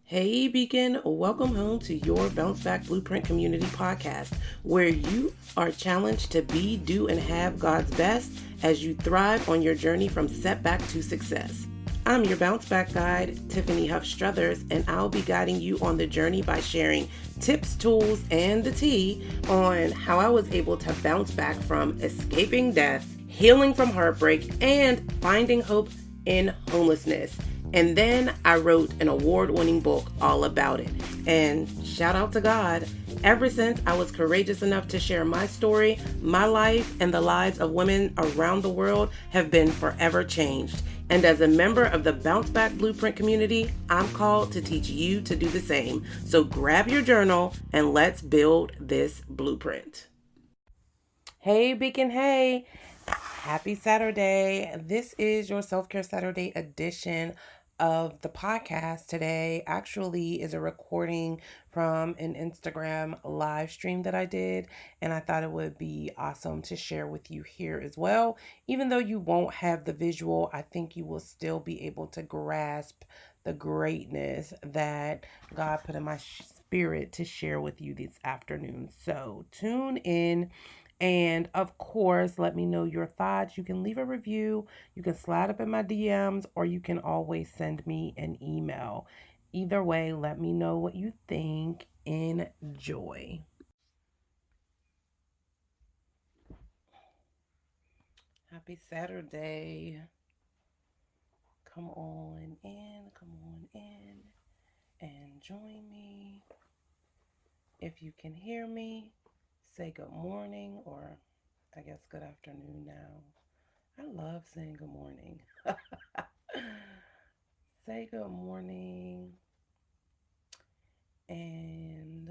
Hey Beacon, welcome home to your Bounce Back Blueprint Community podcast, where you are challenged to be, do, and have God's best as you thrive on your journey from setback to success. I'm your Bounce Back guide, Tiffany Huff Struthers, and I'll be guiding you on the journey by sharing tips, tools, and the tea on how I was able to bounce back from escaping death, healing from heartbreak, and finding hope in homelessness. And then I wrote an award-winning book all about it. And shout out to God, ever since I was courageous enough to share my story, my life and the lives of women around the world have been forever changed. And as a member of the Bounce Back Blueprint community, I'm called to teach you to do the same. So grab your journal and let's build this blueprint. Hey, Beacon, hey. Happy Saturday. This is your Self-Care Saturday edition of the podcast. Today actually is a recording from an Instagram live stream that I did, and I thought it would be awesome to share with you here as well. Even though you won't have the visual, I think you will still be able to grasp the greatness that God put in my spirit to share with you this afternoon. So tune in. And of course, let me know your thoughts. You can leave a review, you can slide up in my DMs, or you can always send me an email. Either way, let me know what you think. Enjoy. Happy Saturday. Come on in, and join me. If you can hear me, say good morning, or I guess good afternoon now. I love saying good morning. Say good morning and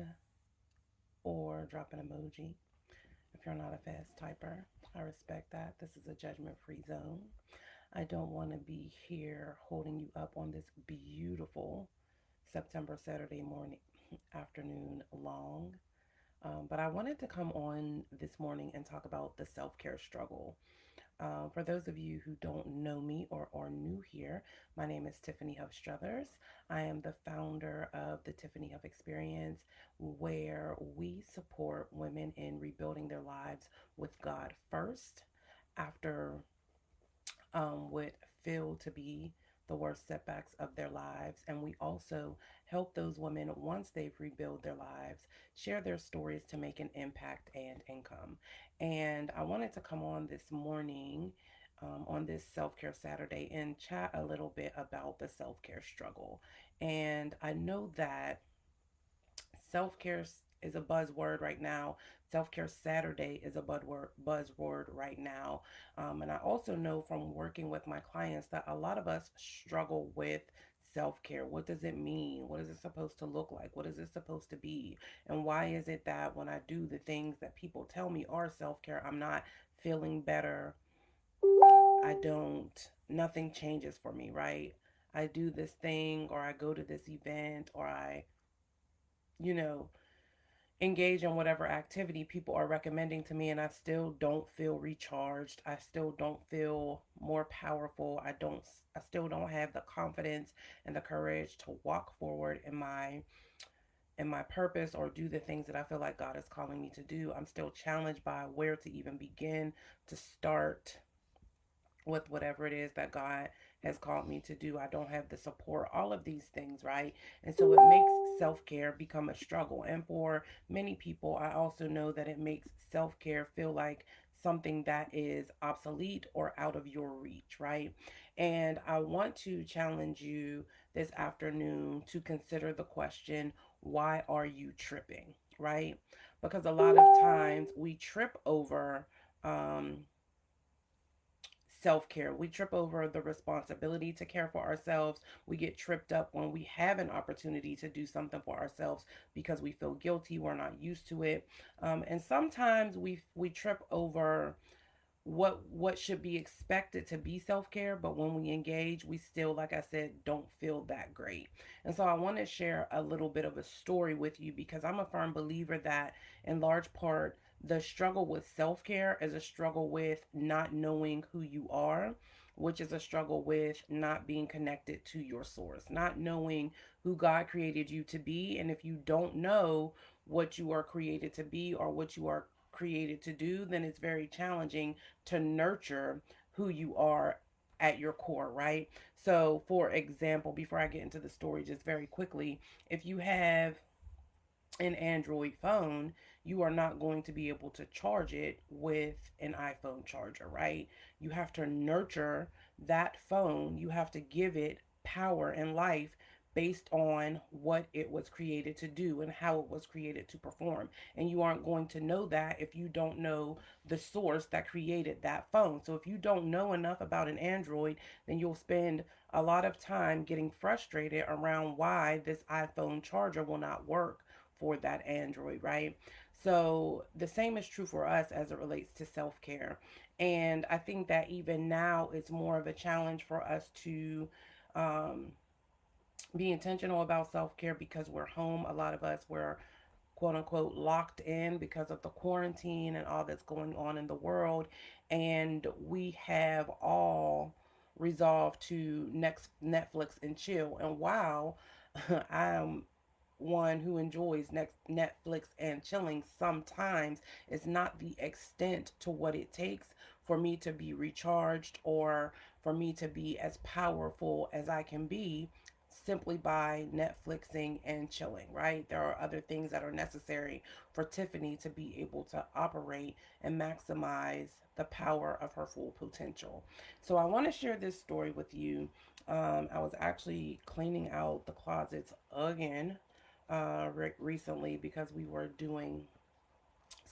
or drop an emoji if you're not a fast typer. I respect that. This is a judgment-free zone. I don't want to be here holding you up on this beautiful September Saturday morning, afternoon long. But I wanted to come on this morning and talk about the self-care struggle. For those of you who don't know me or are new here, my name is Tiffany Huff Struthers. I am the founder of the Tiffany Huff Experience, where we support women in rebuilding their lives with God first after what feel to be the worst setbacks of their lives. And we also help those women, once they've rebuilt their lives, share their stories to make an impact and income. And I wanted to come on this morning on this Self Care Saturday and chat a little bit about the self care struggle. And I know that self care is a buzzword right now. Self care Saturday is a buzzword right now. And I also know from working with my clients that a lot of us struggle with self care. What does it mean? What is it supposed to look like? What is it supposed to be? And why is it that when I do the things that people tell me are self care, I'm not feeling better? Nothing changes for me, right? I do this thing, or I go to this event, or you know, engage in whatever activity people are recommending to me, and I still don't feel recharged. I still don't feel more powerful. I still don't have the confidence and the courage to walk forward in my purpose or do the things that I feel like God is calling me to do. I'm still challenged by where to even begin to start with whatever it is that God has called me to do. I don't have the support, all of these things, right? And so it makes self care become a struggle. And for many people, I also know that it makes self care feel like something that is obsolete or out of your reach, right? And I want to challenge you this afternoon to consider the question, why are you tripping, right? Because a lot of times we trip over, um, self care. We trip over the responsibility to care for ourselves. We get tripped up when we have an opportunity to do something for ourselves because we feel guilty. We're not used to it. And sometimes we trip over what should be expected to be self-care, but when we engage, we still, like I said, don't feel that great. And so I want to share a little bit of a story with you, because I'm a firm believer that in large part the struggle with self-care is a struggle with not knowing who you are which is a struggle with not being connected to your source, not knowing who God created you to be. And if you don't know what you are created to be or what you are created to do, then it's very challenging to nurture who you are at your core, right? So, for example, before I get into the story, just very quickly, if you have an Android phone, you are not going to be able to charge it with an iPhone charger, right? You have to nurture that phone, you have to give it power and life based on what it was created to do and how it was created to perform. And you aren't going to know that if you don't know the source that created that phone. So if you don't know enough about an Android, then you'll spend a lot of time getting frustrated around why this iPhone charger will not work for that Android, right? So the same is true for us as it relates to self care. And I think that even now it's more of a challenge for us to um, be intentional about self care because we're home. A lot of us were quote unquote locked in because of the quarantine and all that's going on in the world. And we have all resolved to next Netflix and chill. And while I'm one who enjoys next Netflix and chilling, sometimes it's not the extent to what it takes for me to be recharged or for me to be as powerful as I can be simply by Netflixing and chilling, right? There are other things that are necessary for Tiffany to be able to operate and maximize the power of her full potential. So I want to share this story with you. I was actually cleaning out the closets again recently because we were doing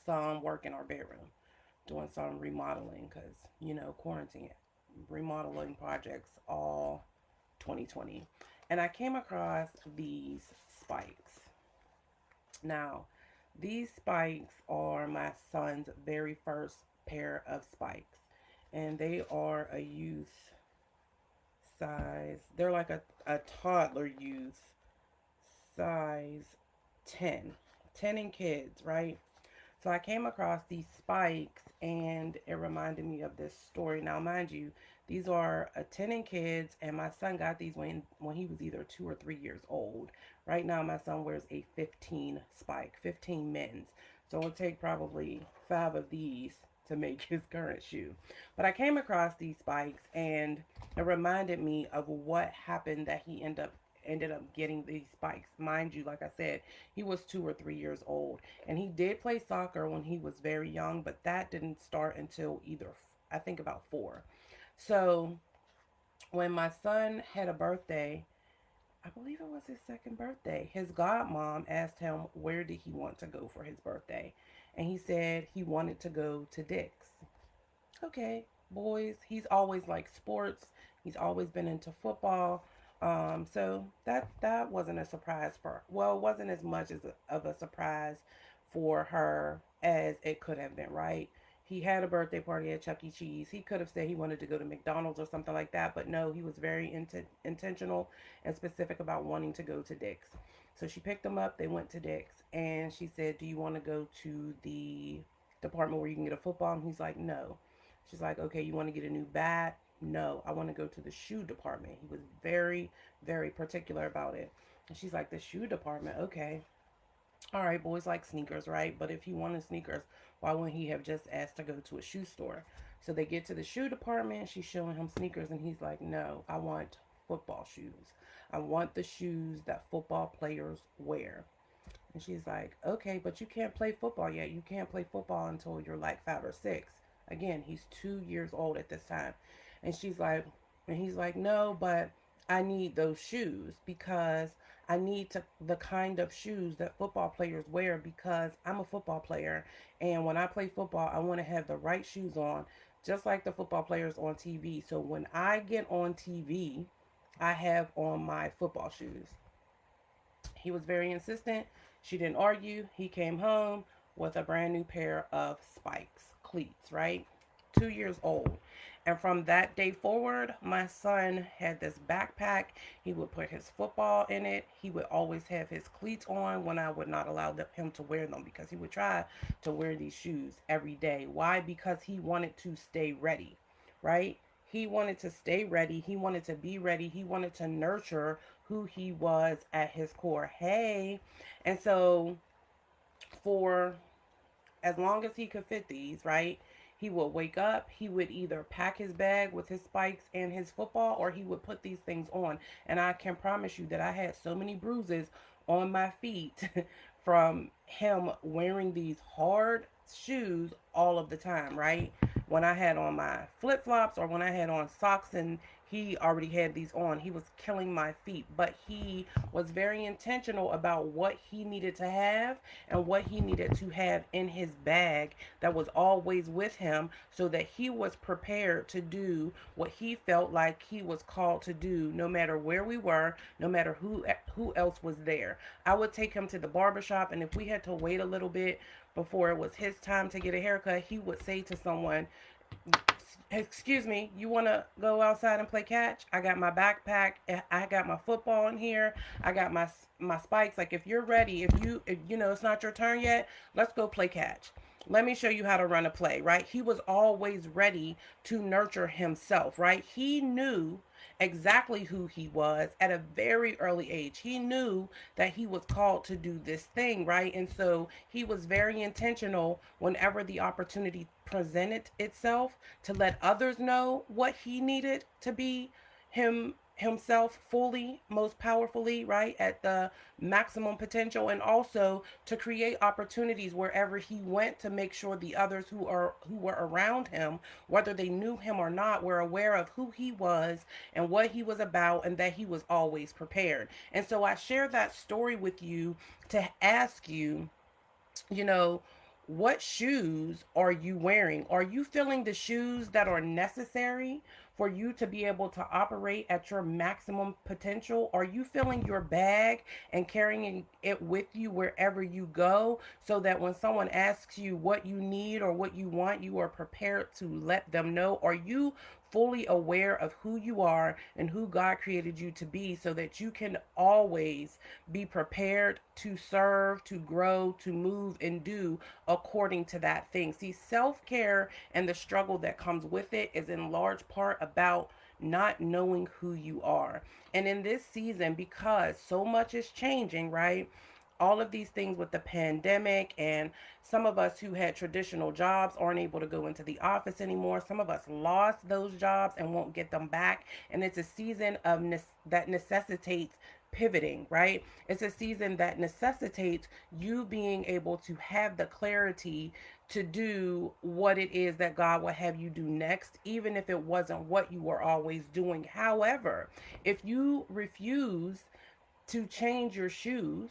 some work in our bedroom, doing some remodeling because, quarantine, remodeling projects all 2020. And I came across these spikes. Now, these spikes are my son's very first pair of spikes, and they are a youth size. They're like a toddler youth size 10. 10 in kids, right? So I came across these spikes and it reminded me of this story. Now, mind you, these are a 10 in kids, and my son got these when he was either 2 or 3 years old. Right now, my son wears a 15 spike, 15 men's. So it'll take probably 5 of these to make his current shoe. But I came across these spikes and it reminded me of what happened that he ended up getting these spikes. Mind you, like I said, he was 2 or 3 years old. And he did play soccer when he was very young, but that didn't start until either, I think, about 4. So when my son had a birthday, I believe it was his second birthday, his godmom asked him where did he want to go for his birthday. And he said he wanted to go to Dick's. Okay, boys, he's always liked sports. He's always been into football. So that wasn't a surprise for, well, it wasn't as much of a surprise for her as it could have been, right? He had a birthday party at Chuck E. Cheese. He could have said he wanted to go to McDonald's or something like that, but no, he was very intentional and specific about wanting to go to Dick's. So she picked him up. They went to Dick's, and she said, "Do you want to go to the department where you can get a football?" And he's like, "No." She's like, "Okay, you want to get a new bat?" "No, I want to go to the shoe department." He was very, very particular about it. And she's like, "The shoe department? Okay. All right, boys like sneakers, right? But if he wanted sneakers, why wouldn't he have just asked to go to a shoe store?" So they get to the shoe department. She's showing him sneakers, and he's like, "No, I want football shoes. I want the shoes that football players wear." And she's like, "Okay, but you can't play football yet. You can't play football until you're like 5 or 6." Again, he's 2 years old at this time. And she's like, and he's like, "No, but I need those shoes because I need the kind of shoes that football players wear because I'm a football player. And when I play football, I want to have the right shoes on, just like the football players on TV. So when I get on TV, I have on my football shoes." He was very insistent. She didn't argue. He came home with a brand new pair of spikes, cleats, right? 2 years old. And from that day forward, my son had this backpack. He would put his football in it. He would always have his cleats on when I would not allow him to wear them because he would try to wear these shoes every day. Why? Because he wanted to stay ready, right? He wanted to stay ready. He wanted to be ready. He wanted to nurture who he was at his core. Hey. And so for as long as he could fit these, right? He would wake up, he would either pack his bag with his spikes and his football, or he would put these things on. And I can promise you that I had so many bruises on my feet from him wearing these hard shoes all of the time, right? When I had on my flip flops or when I had on socks and he already had these on, he was killing my feet. But he was very intentional about what he needed to have and what he needed to have in his bag that was always with him so that he was prepared to do what he felt like he was called to do no matter where we were, no matter who else was there. I would take him to the barbershop, and if we had to wait a little bit before it was his time to get a haircut, he would say to someone, excuse me, you want to go outside and play catch? I got my backpack, I got my football in here, I got my spikes. Like, if you're ready, if you know it's not your turn yet, let's go play catch. Let me show you how to run a play, right? He was always ready to nurture himself, right? He knew exactly who he was at a very early age. He knew that he was called to do this thing, right? And so he was very intentional whenever the opportunity presented itself to let others know what he needed to be himself fully, most powerfully, right, at the maximum potential, and also to create opportunities wherever he went to make sure the others who were around him, whether they knew him or not, were aware of who he was and what he was about, and that he was always prepared. And so I share that story with you to ask you, you know, what shoes are you wearing? Are you feeling the shoes that are necessary for you to be able to operate at your maximum potential? Are you filling your bag and carrying it with you wherever you go so that when someone asks you what you need or what you want, you are prepared to let them know? Are you fully aware of who you are and who God created you to be so that you can always be prepared to serve, to grow, to move, and do according to that thing? See, self care and the struggle that comes with it is in large part about not knowing who you are. And in this season, because so much is changing, right? All of these things with the pandemic, and some of us who had traditional jobs aren't able to go into the office anymore. Some of us lost those jobs and won't get them back. And it's a season of that necessitates pivoting, right? It's a season that necessitates you being able to have the clarity to do what it is that God will have you do next, even if it wasn't what you were always doing. However, if you refuse to change your shoes,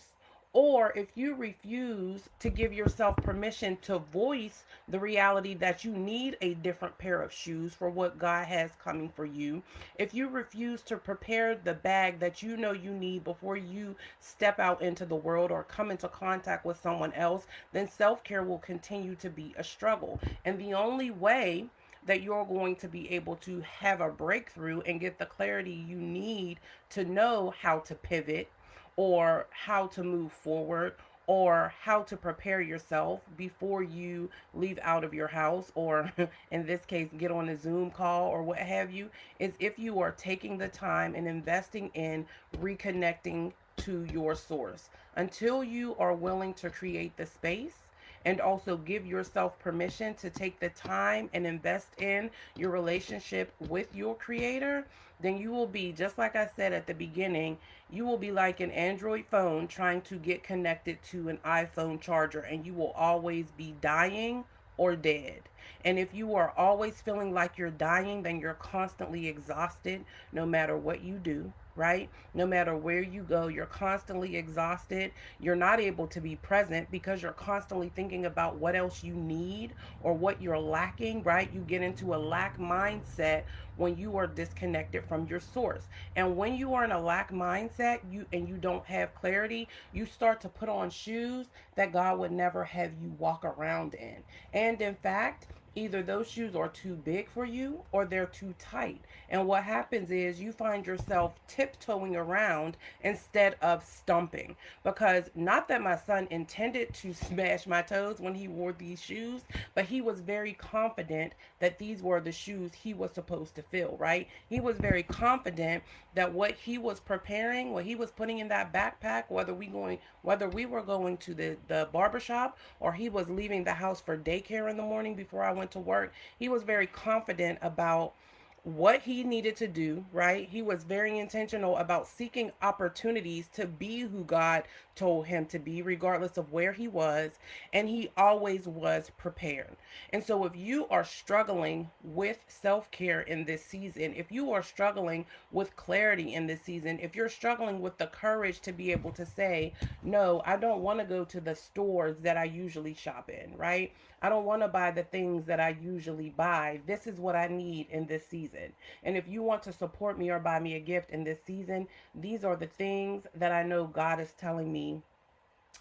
or if you refuse to give yourself permission to voice the reality that you need a different pair of shoes for what God has coming for you, if you refuse to prepare the bag that you know you need before you step out into the world or come into contact with someone else, then self care will continue to be a struggle. And the only way that you're going to be able to have a breakthrough and get the clarity you need to know how to pivot or how to move forward or how to prepare yourself before you leave out of your house, or in this case get on a Zoom call or what have you, is if you are taking the time and investing in reconnecting to your source. Until you are willing to create the space and also give yourself permission to take the time and invest in your relationship with your creator, then you will be, just like I said at the beginning, you will be like an Android phone trying to get connected to an iPhone charger, and you will always be dying or dead. And if you are always feeling like you're dying, then you're constantly exhausted no matter what you do, right? No matter where you go, you're constantly exhausted. You're not able to be present because you're constantly thinking about what else you need or what you're lacking, right? You get into a lack mindset when you are disconnected from your source. And when you are in a lack mindset, you don't have clarity, you start to put on shoes that God would never have you walk around in. And in fact, either those shoes are too big for you or they're too tight. And what happens is you find yourself tiptoeing around instead of stumping. Because not that my son intended to smash my toes when he wore these shoes, but he was very confident that these were the shoes he was supposed to fill, right? He was very confident that what he was preparing, what he was putting in that backpack, whether we were going to the barbershop or he was leaving the house for daycare in the morning before I went to work, he was very confident about what he needed to do, right? He was very intentional about seeking opportunities to be who God told him to be, regardless of where he was, and he always was prepared. And so, if you are struggling with self care in this season, if you are struggling with clarity in this season, if you're struggling with the courage to be able to say, no, I don't want to go to the stores that I usually shop in, right? I don't want to buy the things that I usually buy. This is what I need in this season. And if you want to support me or buy me a gift in this season, these are the things that I know God is telling me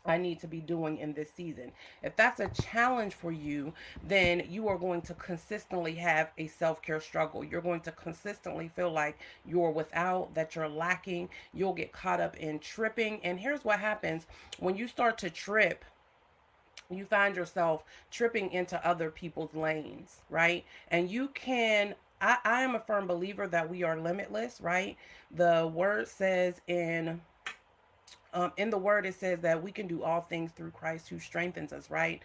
I need to be doing in this season. If that's a challenge for you, then you are going to consistently have a self care struggle. You're going to consistently feel like you're without, that you're lacking. You'll get caught up in tripping. And here's what happens when you start to trip. You find yourself tripping into other people's lanes, right? And you can, I am a firm believer that we are limitless, right? The word says in the word, it says that we can do all things through Christ who strengthens us, right?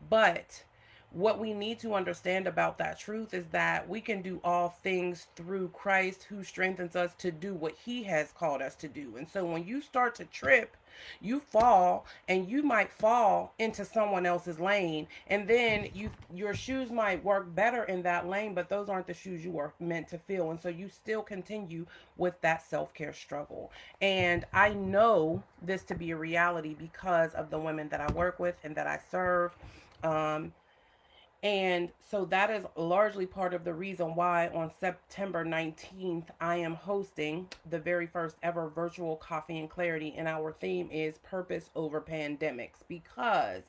But what we need to understand about that truth is that we can do all things through Christ who strengthens us to do what he has called us to do. And so when you start to trip, you fall, and you might fall into someone else's lane, and then your shoes might work better in that lane, but those aren't the shoes you are meant to fill. And so you still continue with that self-care struggle. And I know this to be a reality because of the women that I work with and that I serve. And so that is largely part of the reason why on September 19th, I am hosting the very first ever virtual Coffee and Clarity. And our theme is Purpose Over Pandemics, because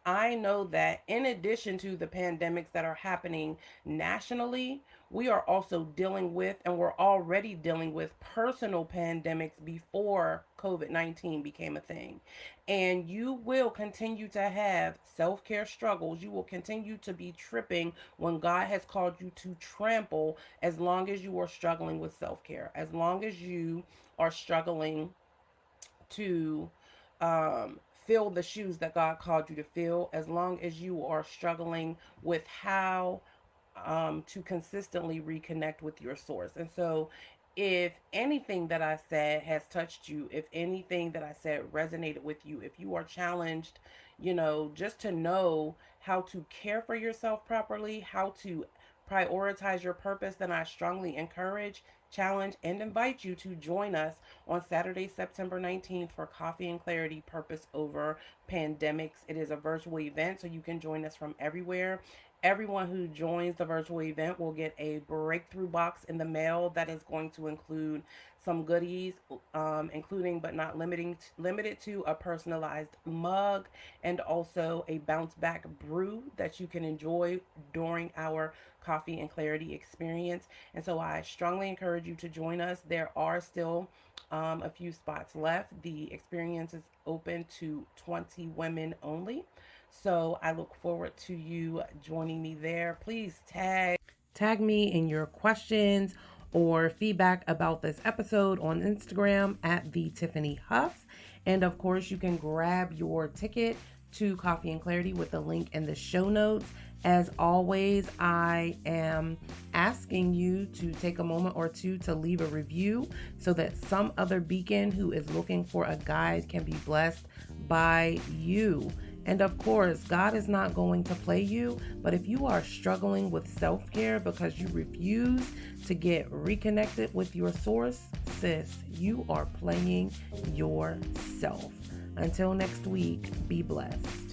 I know that in addition to the pandemics that are happening nationally, we are also dealing with, and we're already dealing with, personal pandemics before COVID-19 became a thing. And you will continue to have self care struggles. You will continue to be tripping when God has called you to trample, as long as you are struggling with self care, as long as you are struggling to fill the shoes that God called you to fill, as long as you are struggling with how to consistently reconnect with your source. And so, if anything that I said has touched you, if anything that I said resonated with you, if you are challenged, just to know how to care for yourself properly, how to prioritize your purpose, then I strongly encourage, challenge, and invite you to join us on Saturday, September 19th for Coffee and Clarity Purpose Over Pandemics. It is a virtual event, so you can join us from everywhere. Everyone who joins the virtual event will get a breakthrough box in the mail that is going to include some goodies, including but not limited to a personalized mug and also a bounce back brew that you can enjoy during our Coffee and Clarity experience. And so I strongly encourage you to join us. There are still a few spots left. The experience is open to 20 women only. So I look forward to you joining me there. Please tag me in your questions or feedback about this episode on Instagram at the Tiffany Huff. And of course, you can grab your ticket to Coffee and Clarity with the link in the show notes. As always, I am asking you to take a moment or two to leave a review so that some other beacon who is looking for a guide can be blessed by you. And of course, God is not going to play you, but if you are struggling with self-care because you refuse to get reconnected with your source, sis, you are playing yourself. Until next week, be blessed.